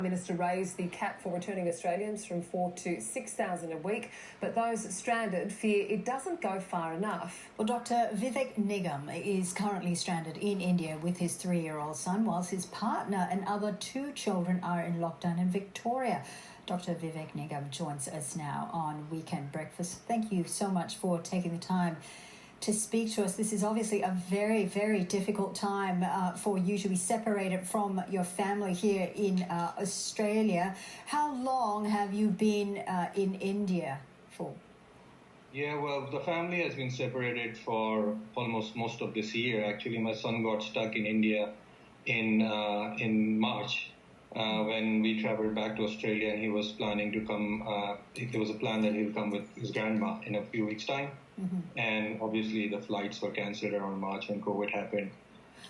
Minister raised the cap for returning Australians from 4,000 to 6,000 a week, but those stranded fear it doesn't go far enough. Well, Dr. Vivek Nigam is currently stranded in India with his 3-year-old son, whilst his partner and other 2 children are in lockdown in Victoria. Dr. Vivek Nigam joins us now on Weekend Breakfast. Thank you so much for taking the time to speak to us. This is obviously a very, very difficult time for you to be separated from your family here in Australia. How long have you been in India for? Yeah, well, the family has been separated for almost most of this year. Actually, my son got stuck in India in March when we traveled back to Australia, and he was planning to come. There was a plan that he'll come with his grandma in a few weeks' time. Mm-hmm. And obviously the flights were cancelled around March when COVID happened.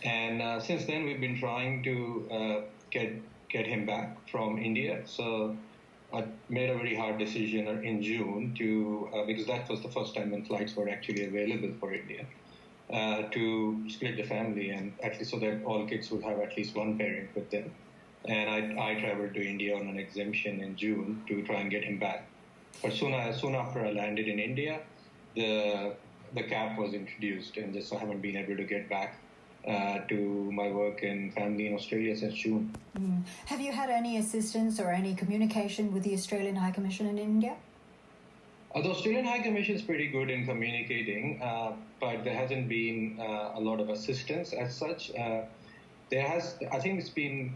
And since then we've been trying to get him back from India. So I made a very hard decision in June to because that was the first time when flights were actually available for India, to split the family, and at least so that all kids would have at least one parent with them. And I traveled to India on an exemption in June to try and get him back. But soon after I landed in India, the cap was introduced, and just I haven't been able to get back to my work and family in Australia since June. Mm. Have you had any assistance or any communication with the Australian High Commission in India? The Australian High Commission is pretty good in communicating, but there hasn't been a lot of assistance as such. I think it's been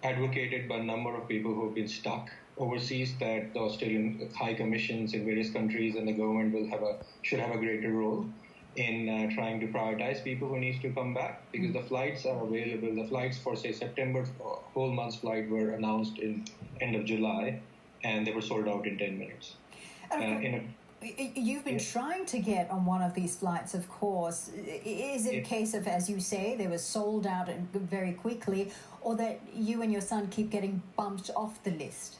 advocated by a number of people who have been stuck overseas, that the Australian High Commissions in various countries and the government should have a greater role in trying to prioritize people who need to come back, because the flights are available. The flights for, say, September, whole month's flight were announced in end of July, and they were sold out in 10 minutes. You've been trying to get on one of these flights, of course. Is it a case of, as you say, they were sold out very quickly, or that you and your son keep getting bumped off the list?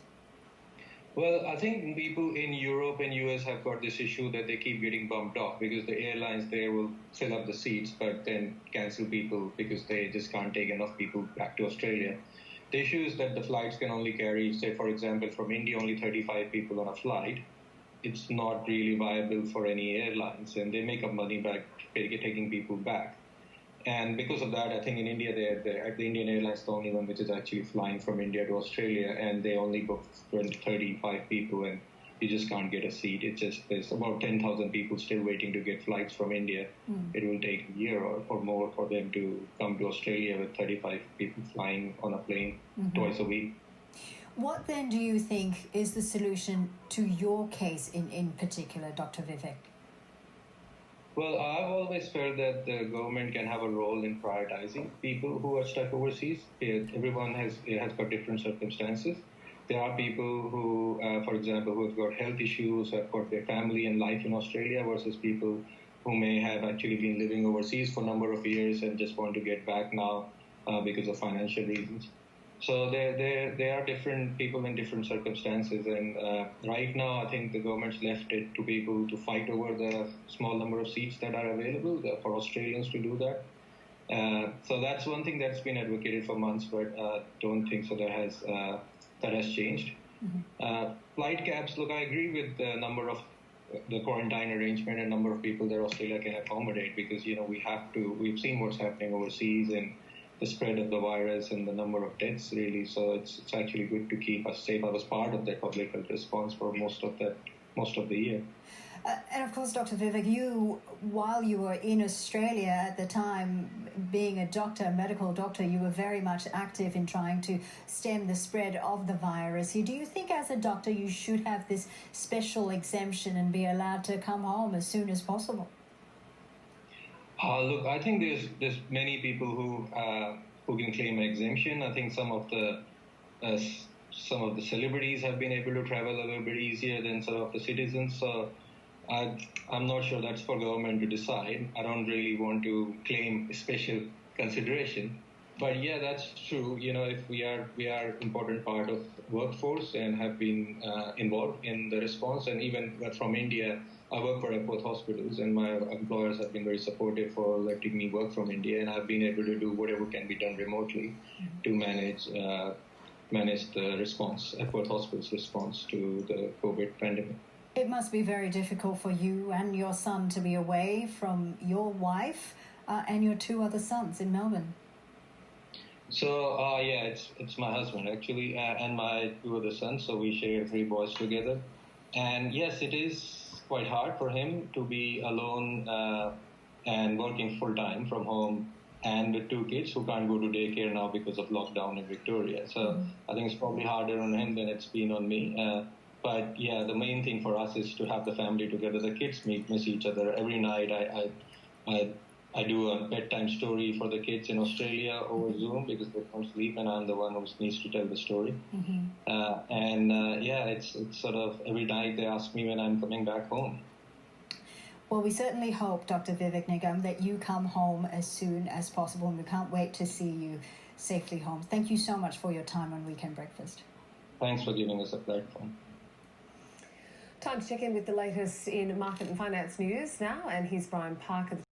Well, I think people in Europe and US have got this issue that they keep getting bumped off because the airlines there will fill up the seats but then cancel people because they just can't take enough people back to Australia. The issue is that the flights can only carry, say, for example, from India, only 35 people on a flight. It's not really viable for any airlines, and they make up money by taking people back. And because of that, I think in India, the Indian Airlines the only one which is actually flying from India to Australia, and they only book 35 people, and you just can't get a seat. There's about 10,000 people still waiting to get flights from India. It will take a year or more for them to come to Australia with 35 people flying on a plane twice a week. What then do you think is the solution to your case in particular, Dr. Vivek? Well, I've always felt that the government can have a role in prioritizing people who are stuck overseas. Everyone has got different circumstances. There are people who, for example, who have got health issues, have got their family and life in Australia, versus people who may have actually been living overseas for a number of years and just want to get back now because of financial reasons. So there are different people in different circumstances, and right now I think the government's left it to people to fight over the small number of seats that are available for Australians to do that. So that's one thing that's been advocated for months, but don't think so that has changed. Flight caps, look, I agree with the number of the quarantine arrangement and number of people that Australia can accommodate, because we've seen what's happening overseas and the spread of the virus and the number of deaths, really. So it's actually good to keep us safe. I was part of that public health response for most of the year. And of course, Dr. Vivek, while you were in Australia at the time, being a medical doctor, you were very much active in trying to stem the spread of the virus. Do you think as a doctor you should have this special exemption and be allowed to come home as soon as possible? Look, I think there's many people who can claim an exemption. I think some of the celebrities have been able to travel a little bit easier than some of the citizens. So I'm not sure that's for government to decide. I don't really want to claim special consideration. But yeah, that's true. If we are important part of workforce and have been involved in the response, and even from India, I work for both hospitals, and my employers have been very supportive for letting me work from India, and I've been able to do whatever can be done remotely to manage manage the response, Perth Hospital's response to the COVID pandemic. It must be very difficult for you and your son to be away from your wife and your two other sons in Melbourne. So, yeah, it's my husband, actually, and my two other sons. So we share 3 boys together. And yes, it is quite hard for him to be alone and working full-time from home, and with 2 kids who can't go to daycare now because of lockdown in Victoria. So I think it's probably harder on him than it's been on me. But yeah, the main thing for us is to have the family together. The kids miss each other. Every night I do a bedtime story for the kids in Australia over Zoom because they don't sleep, and I'm the one who needs to tell the story. Yeah, it's sort of every night they ask me when I'm coming back home. Well, we certainly hope, Dr. Vivek Nigam, that you come home as soon as possible, and we can't wait to see you safely home. Thank you so much for your time on Weekend Breakfast. Thanks for giving us a platform. Time to check in with the latest in market and finance news now, and here's Brian Parker.